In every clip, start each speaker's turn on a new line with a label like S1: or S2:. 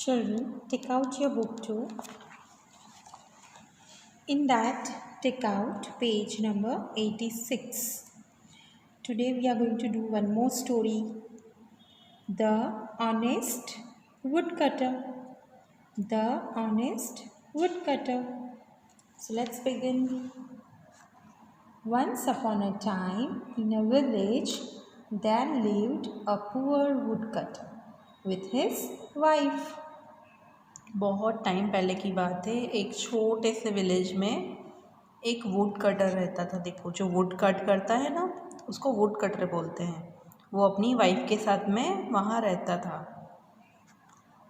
S1: Children, take out your book too. In that, take out page number 86. Today we are going to do one more story. The Honest Woodcutter. The Honest Woodcutter. So let's begin. Once upon a time, in a village, there lived a poor woodcutter with his wife.
S2: बहुत time पहले की बात है। एक छोटे से village में एक वुड कटर रहता था। देखो, जो वुड कट करता है ना, उसको वुड कटर बोलते हैं। वो अपनी वाइफ के साथ में वहाँ रहता था।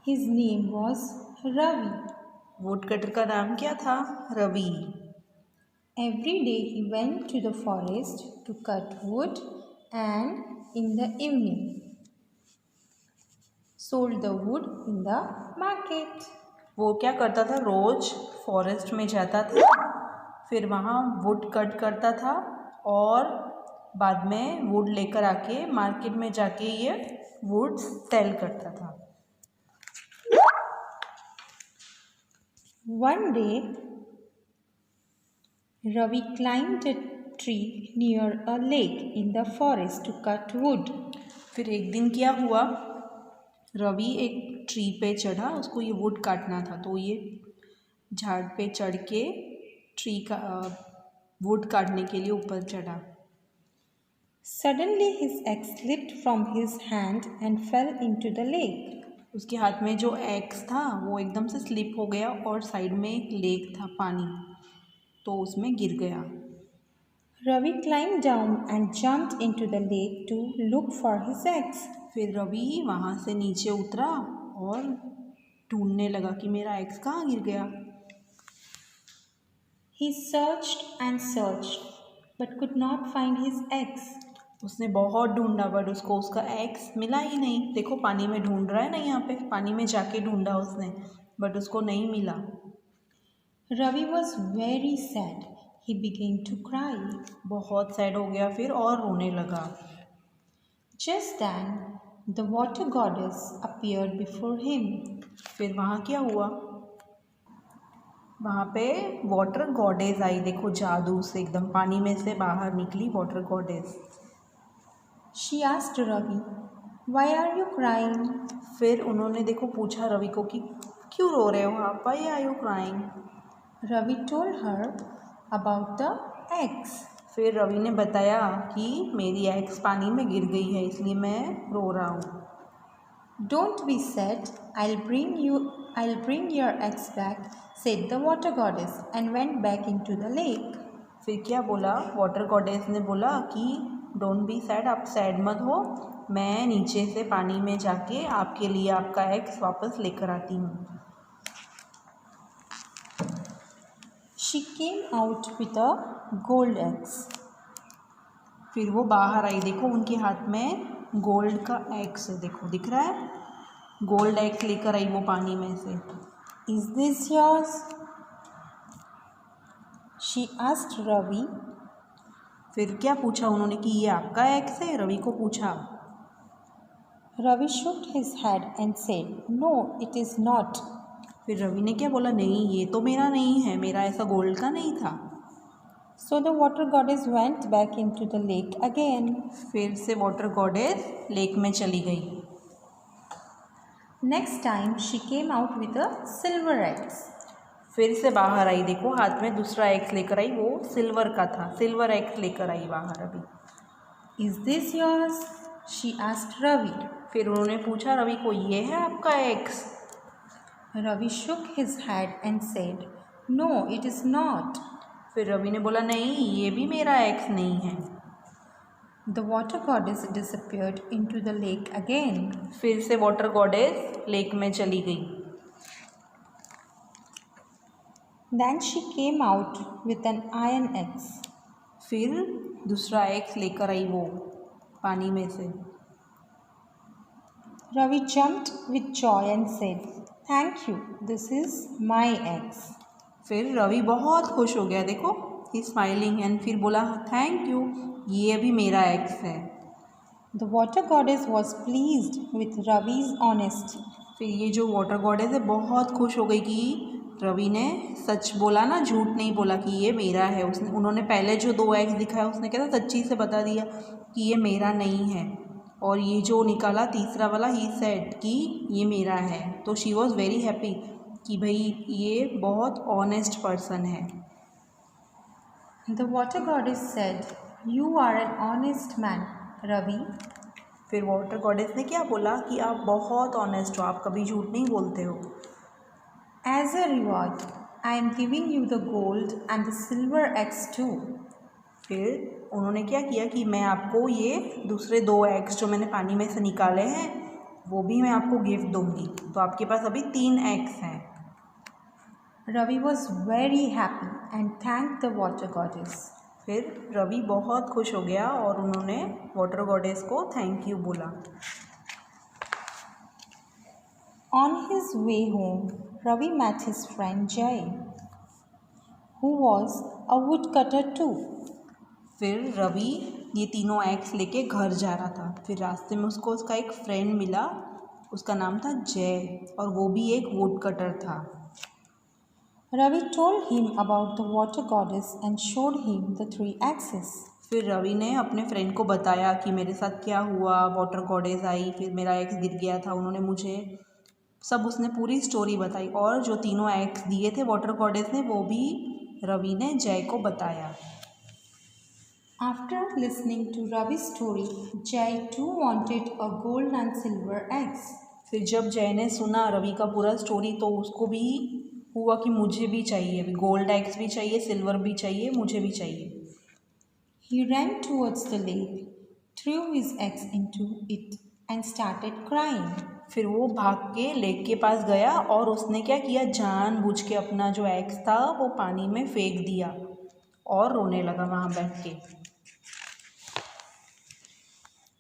S1: His name was Ravi.
S2: Would cutter का नाम क्या था? Ravi.
S1: Every day he went to the forest to cut wood and in the evening sold the wood in the market.
S2: वो क्या करता था? रोज फॉरेस्ट में जाता था, फिर वहाँ वुड कट करता था और बाद में वुड लेकर आके मार्केट में जाके ये वुड सेल करता था।
S1: One day Ravi climbed a tree near a lake in the forest to cut wood.
S2: फिर एक दिन क्या हुआ? रवि एक ट्री पे चढ़ा, उसको ये वुड काटना था, तो ये झाड़ पे चढ़ के ट्री का वुड काटने के लिए ऊपर चढ़ा।
S1: Suddenly his axe slipped from his hand and fell into the lake.
S2: उसके हाथ में जो एक्स था वो एकदम से स्लिप हो गया और साइड में एक लेक था, पानी, तो उसमें गिर गया।
S1: Ravi climbed down and jumped into the lake to look for his axe.
S2: फिर रवि वहाँ से नीचे उतरा और ढूंढने लगा कि मेरा एक्स कहाँ गिर गया।
S1: He searched and searched but could not find his axe.
S2: उसने बहुत ढूंढा बट उसको उसका एक्स मिला ही नहीं। देखो, पानी में ढूंढ रहा है ना, यहाँ पे पानी में जाके ढूंढा उसने बट उसको नहीं मिला।
S1: Ravi was very sad. He began to cry.
S2: बहुत सैड हो गया फिर और रोने लगा।
S1: Just then the water goddess appeared before him.
S2: फिर वहाँ क्या हुआ? वहाँ पे वाटर गॉडेस आई। देखो, जादू से एकदम पानी में से बाहर निकली water goddess.
S1: She asked Ravi, "Why are you crying?"
S2: फिर उन्होंने देखो पूछा रवि को कि क्यों रो रहे हो आप? Why are you crying?
S1: Ravi told her about the axe.
S2: फिर रवि ने बताया कि मेरी एक्स पानी में गिर गई है, इसलिए मैं रो रहा हूँ।
S1: Don't be sad. I'll bring your axe back, said the water goddess, and went back into the lake.
S2: फिर क्या बोला? वाटर गॉडेस ने बोला कि डोंट बी सैड, आप सैड मत हो, मैं नीचे से पानी में जाके आपके लिए आपका एक्स वापस लेकर आती हूँ।
S1: She came out with a gold axe.
S2: फिर वो बाहर आई। देखो, उनके हाथ में गोल्ड का एक्स है। देखो, दिख रहा है? गोल्ड एक्स लेकर आई वो पानी में से।
S1: Is this yours? She asked Ravi.
S2: फिर क्या पूछा उन्होंने कि ये आपका एक्स है? रवि को पूछा।
S1: Ravi shook his head and said, "No, it is not."
S2: फिर रवि ने क्या बोला? नहीं, ये तो मेरा नहीं है, मेरा ऐसा गोल्ड का नहीं था।
S1: So the water goddess went back into the lake again.
S2: फिर से वाटर गॉडेस लेक में चली गई।
S1: Next time she came out with a silver axe.
S2: फिर से बाहर आई। देखो, हाथ में दूसरा एक्स लेकर आई, वो सिल्वर का था। सिल्वर एक्स लेकर आई बाहर अभी।
S1: Is this yours? She asked Ravi.
S2: फिर उन्होंने पूछा रवि को, ये है आपका x?
S1: Ravi shook his head and said, "No, it is not."
S2: फिर रवि ने बोला, नहीं, ये भी मेरा एक्स नहीं है।
S1: The water goddess disappeared into the lake again.
S2: फिर से वाटर गॉडेस लेक में चली गई।
S1: Then she came out with an iron axe.
S2: फिर दूसरा एक्स लेकर आई वो पानी में से।
S1: Ravi jumped with joy and said, "Thank you, this is my axe."
S2: फिर रवि बहुत खुश हो गया। देखो, ही स्माइलिंग एंड फिर बोला, थैंक यू, ये भी मेरा एक्स है।
S1: The water goddess was pleased with Ravi's honesty.
S2: फिर ये जो वाटर गॉडेस है बहुत खुश हो गई कि रवि ने सच बोला ना, झूठ नहीं बोला कि ये मेरा है। उसने उन्होंने पहले जो 2 एग्स दिखाया उसने क्या था, सच्ची से बता दिया कि ये मेरा नहीं है। और ये जो निकाला तीसरा वाला, ही सेड कि ये मेरा है। तो शी वॉज़ वेरी हैप्पी कि भाई ये बहुत ऑनेस्ट पर्सन है।
S1: The water goddess said, "You are an honest man, Ravi."
S2: फिर वाटर गॉडेस ने क्या बोला कि आप बहुत ऑनेस्ट हो, आप कभी झूठ नहीं बोलते हो।
S1: As a reward, I am giving you the gold and the silver eggs too.
S2: फिर उन्होंने क्या किया कि मैं आपको ये दूसरे 2 एग्स जो मैंने पानी में से निकाले हैं वो भी मैं आपको गिफ्ट दूंगी। तो आपके पास अभी 3 एग्स हैं।
S1: Ravi was very happy and thanked the water goddess.
S2: फिर रवि बहुत खुश हो गया और उन्होंने वाटर गॉडेस को थैंक यू बोला।
S1: On his way home, Ravi met his friend Jai, who was a woodcutter too.
S2: फिर रवि ये तीनों एग्स लेके घर जा रहा था। फिर रास्ते में उसको उसका एक फ्रेंड मिला, उसका नाम था जय, और वो भी एक वुड कटर था।
S1: Ravi told him about the water goddess and showed him the 3 axes.
S2: फिर रवि ने अपने फ्रेंड को बताया कि मेरे साथ क्या हुआ, वाटर गॉडेस आई, फिर मेरा एग्स गिर गया था, उन्होंने मुझे सब उसने पूरी स्टोरी बताई। और जो तीनों एग्स दिए थे वाटर गॉडेस ने वो भी रवि ने जय को बताया।
S1: After listening to Ravi's story, Jai too wanted a gold and silver eggs.
S2: फिर जब जय ने सुना रवि का पूरा स्टोरी तो उसको भी हुआ कि मुझे भी चाहिए, अभी गोल्ड एग्स भी चाहिए, सिल्वर भी चाहिए, मुझे भी चाहिए।
S1: He ran towards the lake, threw his eggs into it and started crying.
S2: फिर वो भाग के लेक के पास गया और उसने क्या किया, जानबूझ के अपना जो एग्स था वो पानी में फेंक दिया और रोने लगा वहाँ बैठ के।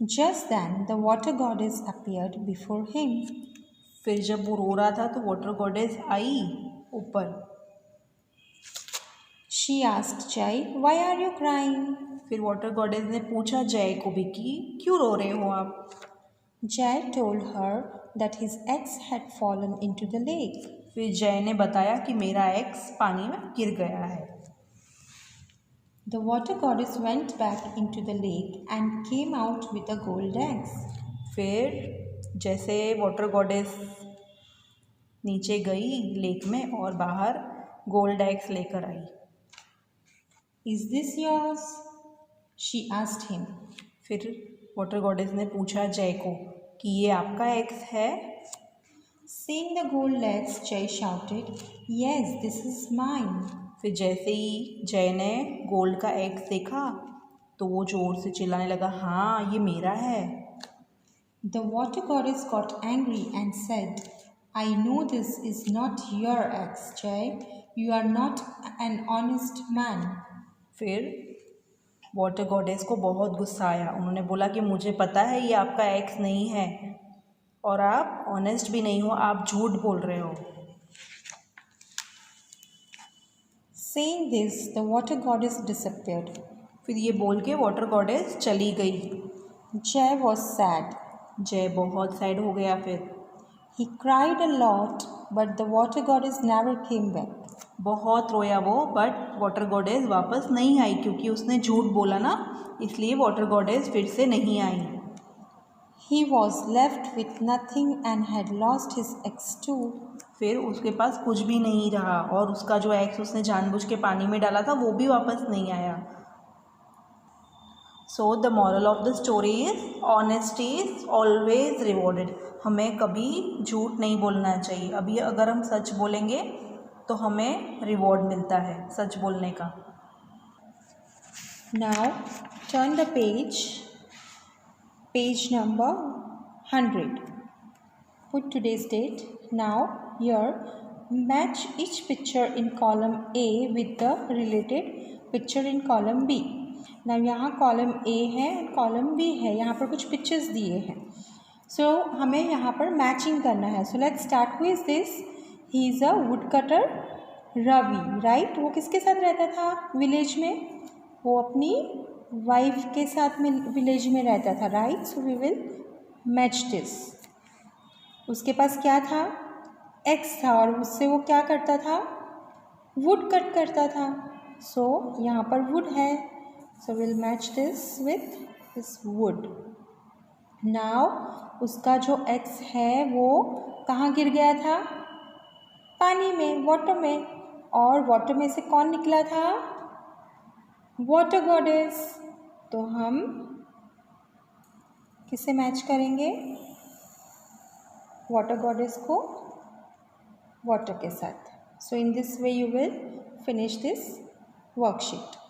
S1: Just then, the water goddess appeared before him.
S2: फिर जब वो रो रहा था तो वाटर गॉडेस आई ऊपर।
S1: She asked Jai, "Why are you crying?"
S2: फिर वाटर गॉडेस ने पूछा जय को भी कि क्यों रो रहे हो आप।
S1: Jai told her that his eggs had fallen into the lake.
S2: फिर जय ने बताया कि मेरा एग्स पानी में गिर गया है।
S1: The water goddess went back into the lake and came out with the gold eggs.
S2: फिर जैसे वाटर गॉडेस नीचे गई लेक में और बाहर गोल्ड एग्स लेकर आई।
S1: "Is this yours?" she asked him.
S2: फिर वाटर गॉडेस ने पूछा जय को कि ये आपका एग्स है।
S1: Seeing the gold eggs, Jai shouted, "Yes, this is mine."
S2: फिर जैसे ही जय ने गोल्ड का एग्स देखा तो वो ज़ोर से चिल्लाने लगा, हाँ ये मेरा है।
S1: The water goddess got angry and said, "I know this is not your eggs, Jai. You are not an honest man."
S2: फिर वाटर गॉडेस को बहुत गुस्सा आया। उन्होंने बोला कि मुझे पता है ये आपका एग्स नहीं है और आप ऑनेस्ट भी नहीं हो, आप झूठ बोल रहे हो।
S1: Saying this, the water goddess disappeared.
S2: फिर ये बोल के वाटर गॉडेस चली गई।
S1: Jai was sad.
S2: जय बहुत सैड हो गया। फिर
S1: He cried a lot, but the water goddess never came back.
S2: बहुत रोया वो, बट वाटर गॉडेस वापस नहीं आई क्योंकि उसने झूठ बोला ना, इसलिए वाटर गॉडेस फिर से नहीं आई।
S1: He was left with nothing and had lost his eggs too.
S2: फिर उसके पास कुछ भी नहीं रहा और उसका जो एग्स उसने जानबूझ के पानी में डाला था वो भी वापस नहीं आया। So the moral of the story is honesty is always rewarded. हमें कभी झूठ नहीं बोलना चाहिए। अभी अगर हम सच बोलेंगे तो हमें रिवॉर्ड मिलता है सच बोलने का।
S1: Now turn the page number 100. Put today's date. Now here match each picture in column A with the related picture in column B. Now यहाँ column A है column B है, यहाँ पर कुछ pictures दिए हैं। So हमें यहाँ पर matching करना है। So let's start. Who is this? He is a woodcutter, Ravi, right? वो किसके साथ रहता था विलेज में? वो अपनी वाइफ के साथ में विलेज में रहता था, right? So we will match this. उसके पास क्या था, एक्स था, और उससे वो क्या करता था, वुड कट करता था. सो यहाँ पर वुड है, so will match this with this would. Now उसका जो एक्स है वो कहाँ गिर गया था, पानी में, वाटर में. और वाटर में से कौन निकला था, वाटर गॉडेस. तो हम किसे मैच करेंगे, वाटर गॉडेस को वाटर के साथ. So in this way you will finish this worksheet.